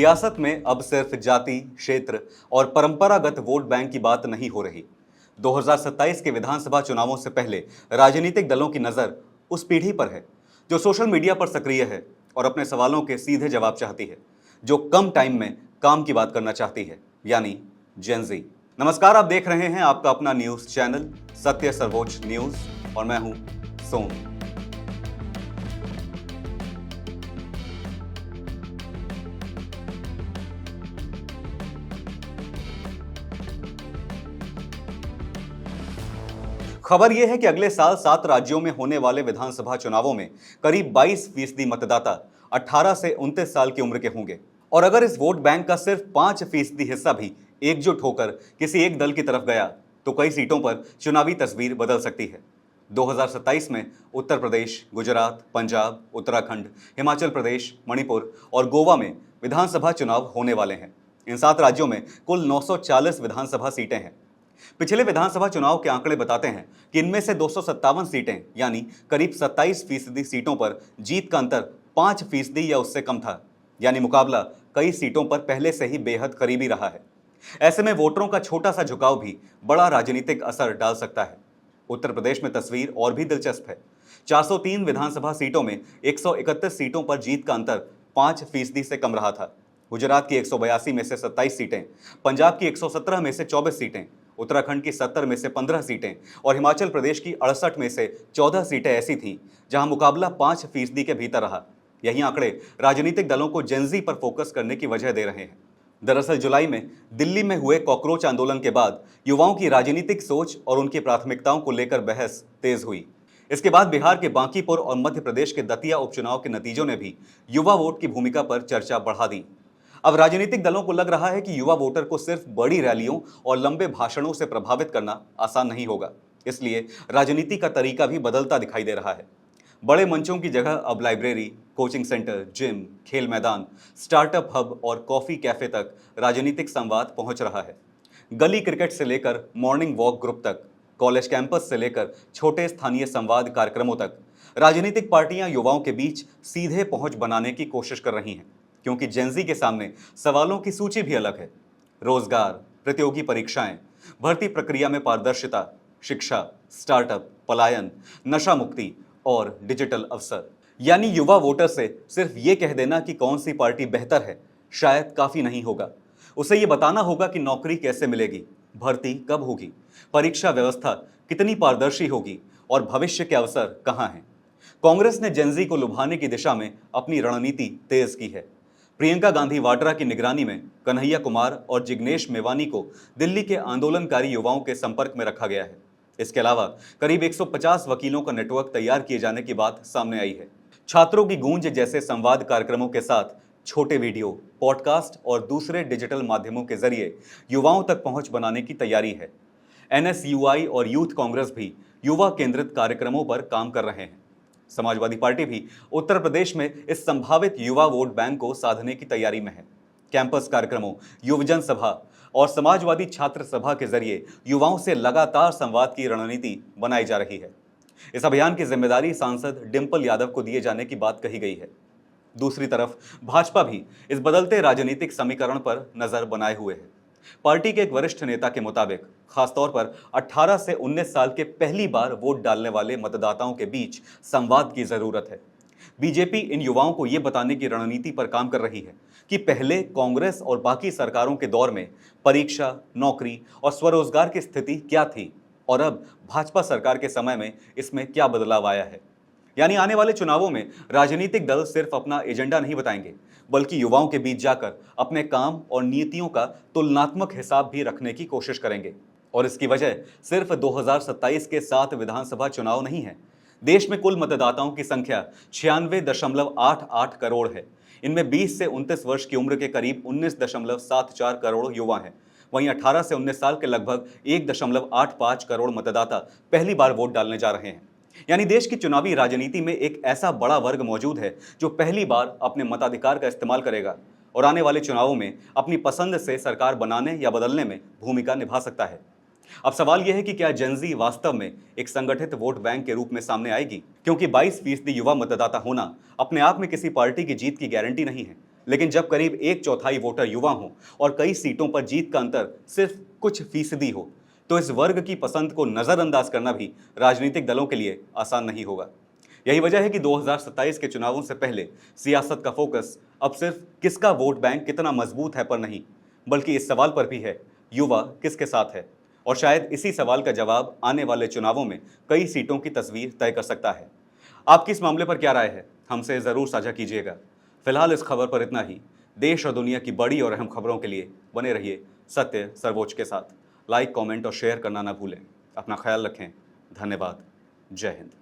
सियासत में अब सिर्फ जाति, क्षेत्र और परंपरागत वोट बैंक की बात नहीं हो रही। 2027 के विधानसभा चुनावों से पहले राजनीतिक दलों की नजर उस पीढ़ी पर है जो सोशल मीडिया पर सक्रिय है और अपने सवालों के सीधे जवाब चाहती है, जो कम टाइम में काम की बात करना चाहती है, यानी जेन ज़ी। नमस्कार, आप देख रहे हैं आपका अपना न्यूज चैनल सत्य सर्वोच्च न्यूज और मैं हूं सोम। खबर यह है कि अगले साल 7 राज्यों में होने वाले विधानसभा चुनावों में करीब 22% मतदाता 18 से 29 साल की उम्र के होंगे। और अगर इस वोट बैंक का सिर्फ 5% हिस्सा भी एकजुट होकर किसी एक दल की तरफ गया तो कई सीटों पर चुनावी तस्वीर बदल सकती है। 2027 में उत्तर प्रदेश, गुजरात, पंजाब, उत्तराखंड, हिमाचल प्रदेश, मणिपुर और गोवा में विधानसभा चुनाव होने वाले हैं। इन 7 राज्यों में कुल 940 विधानसभा सीटें हैं। पिछले विधानसभा चुनाव के आंकड़े बताते हैं कि इनमें से 257 सीटें यानी करीब 27% सीटों पर जीत का अंतर 5% या उससे कम था, यानी मुकाबला कई सीटों पर पहले से ही बेहद करीबी रहा है। ऐसे में वोटरों का छोटा सा झुकाव भी बड़ा राजनीतिक असर डाल सकता है। उत्तर प्रदेश में तस्वीर और भी दिलचस्प है। 403 विधानसभा सीटों में 131 सीटों पर जीत का अंतर 5% से कम रहा था। गुजरात की 182 में से 27 सीटें, पंजाब की 117 में से 24 सीटें, उत्तराखंड की 70 में से 15 सीटें और हिमाचल प्रदेश की 68 में से 14 सीटें ऐसी थीं जहां मुकाबला 5% के भीतर रहा। यही आंकड़े राजनीतिक दलों को जेन ज़ी पर फोकस करने की वजह दे रहे हैं। दरअसल जुलाई में दिल्ली में हुए कॉकरोच आंदोलन के बाद युवाओं की राजनीतिक सोच और उनकी प्राथमिकताओं को लेकर बहस तेज हुई। इसके बाद बिहार के बांकीपुर और मध्य प्रदेश के दतिया उपचुनाव के नतीजों ने भी युवा वोट की भूमिका पर चर्चा बढ़ा दी। अब राजनीतिक दलों को लग रहा है कि युवा वोटर को सिर्फ बड़ी रैलियों और लंबे भाषणों से प्रभावित करना आसान नहीं होगा। इसलिए राजनीति का तरीका भी बदलता दिखाई दे रहा है। बड़े मंचों की जगह अब लाइब्रेरी, कोचिंग सेंटर, जिम, खेल मैदान, स्टार्टअप हब और कॉफी कैफे तक राजनीतिक संवाद पहुंच रहा है। गली क्रिकेट से लेकर मॉर्निंग वॉक ग्रुप तक, कॉलेज कैंपस से लेकर छोटे स्थानीय संवाद कार्यक्रमों तक राजनीतिक पार्टियां युवाओं के बीच सीधे पहुंच बनाने की कोशिश कर रही हैं, क्योंकि जेन ज़ी के सामने सवालों की सूची भी अलग है। रोजगार, प्रतियोगी परीक्षाएं, भर्ती प्रक्रिया में पारदर्शिता, शिक्षा, स्टार्टअप, पलायन, नशा मुक्ति और डिजिटल अवसर। यानी युवा वोटर से सिर्फ ये कह देना कि कौन सी पार्टी बेहतर है शायद काफी नहीं होगा। उसे ये बताना होगा कि नौकरी कैसे मिलेगी, भर्ती कब होगी, परीक्षा व्यवस्था कितनी पारदर्शी होगी और भविष्य के अवसर कहाँ हैं। कांग्रेस ने जेन ज़ी को लुभाने की दिशा में अपनी रणनीति तेज की है। प्रियंका गांधी वाड्रा की निगरानी में कन्हैया कुमार और जिग्नेश मेवानी को दिल्ली के आंदोलनकारी युवाओं के संपर्क में रखा गया है। इसके अलावा करीब 150 वकीलों का नेटवर्क तैयार किए जाने की बात सामने आई है। छात्रों की गूंज जैसे संवाद कार्यक्रमों के साथ छोटे वीडियो, पॉडकास्ट और दूसरे डिजिटल माध्यमों के जरिए युवाओं तक पहुंच बनाने की तैयारी है। NSUI और यूथ कांग्रेस भी युवा केंद्रित कार्यक्रमों पर काम कर रहे हैं। समाजवादी पार्टी भी उत्तर प्रदेश में इस संभावित युवा वोट बैंक को साधने की तैयारी में है। कैंपस कार्यक्रमों, युवजन सभा और समाजवादी छात्र सभा के जरिए युवाओं से लगातार संवाद की रणनीति बनाई जा रही है। इस अभियान की जिम्मेदारी सांसद डिंपल यादव को दिए जाने की बात कही गई है। दूसरी तरफ भाजपा भी इस बदलते राजनीतिक समीकरण पर नजर बनाए हुए है। पार्टी के एक वरिष्ठ नेता के मुताबिक खासतौर पर 18 से 19 साल के पहली बार वोट डालने वाले मतदाताओं के बीच संवाद की जरूरत है। बीजेपी इन युवाओं को ये बताने की रणनीति पर काम कर रही है कि पहले कांग्रेस और बाकी सरकारों के दौर में परीक्षा, नौकरी और स्वरोजगार की स्थिति क्या थी और अब भाजपा सरकार के समय में इसमें क्या बदलाव आया है। यानी आने वाले चुनावों में राजनीतिक दल सिर्फ अपना एजेंडा नहीं बताएंगे, बल्कि युवाओं के बीच जाकर अपने काम और नीतियों का तुलनात्मक हिसाब भी रखने की कोशिश करेंगे। और इसकी वजह सिर्फ 2027 के 7 विधानसभा चुनाव नहीं है। देश में कुल मतदाताओं की संख्या 96.88 करोड़ है। इनमें 20 से 29 वर्ष की उम्र के करीब 19.74 करोड़ युवा हैं। वहीं 18 से 19 साल के लगभग 1.85 करोड़ मतदाता पहली बार वोट डालने जा रहे हैं। यानी देश की चुनावी राजनीति में एक ऐसा बड़ा वर्ग मौजूद है जो पहली बार अपने मताधिकार का इस्तेमाल करेगा और आने वाले चुनावों में अपनी पसंद से सरकार बनाने या बदलने में भूमिका निभा सकता है। अब सवाल यह है कि क्या जेन ज़ी वास्तव में एक संगठित वोट बैंक के रूप में सामने आएगी, क्योंकि 22% युवा मतदाता होना अपने आप में किसी पार्टी की जीत की गारंटी नहीं है। लेकिन जब करीब एक चौथाई वोटर युवा हों और कई सीटों पर जीत का अंतर सिर्फ कुछ फीसदी हो, तो इस वर्ग की पसंद को नजरअंदाज करना भी राजनीतिक दलों के लिए आसान नहीं होगा। यही वजह है कि 2027 के चुनावों से पहले सियासत का फोकस अब सिर्फ किसका वोट बैंक कितना मजबूत है पर नहीं, बल्कि इस सवाल पर भी है, युवा किसके साथ है। और शायद इसी सवाल का जवाब आने वाले चुनावों में कई सीटों की तस्वीर तय कर सकता है। आपकी इस मामले पर क्या राय है, हमसे ज़रूर साझा कीजिएगा। फिलहाल इस खबर पर इतना ही। देश और दुनिया की बड़ी और अहम खबरों के लिए बने रहिए सत्य सर्वोच्च के साथ। लाइक, कमेंट और शेयर करना ना भूलें। अपना ख्याल रखें। धन्यवाद। जय हिंद।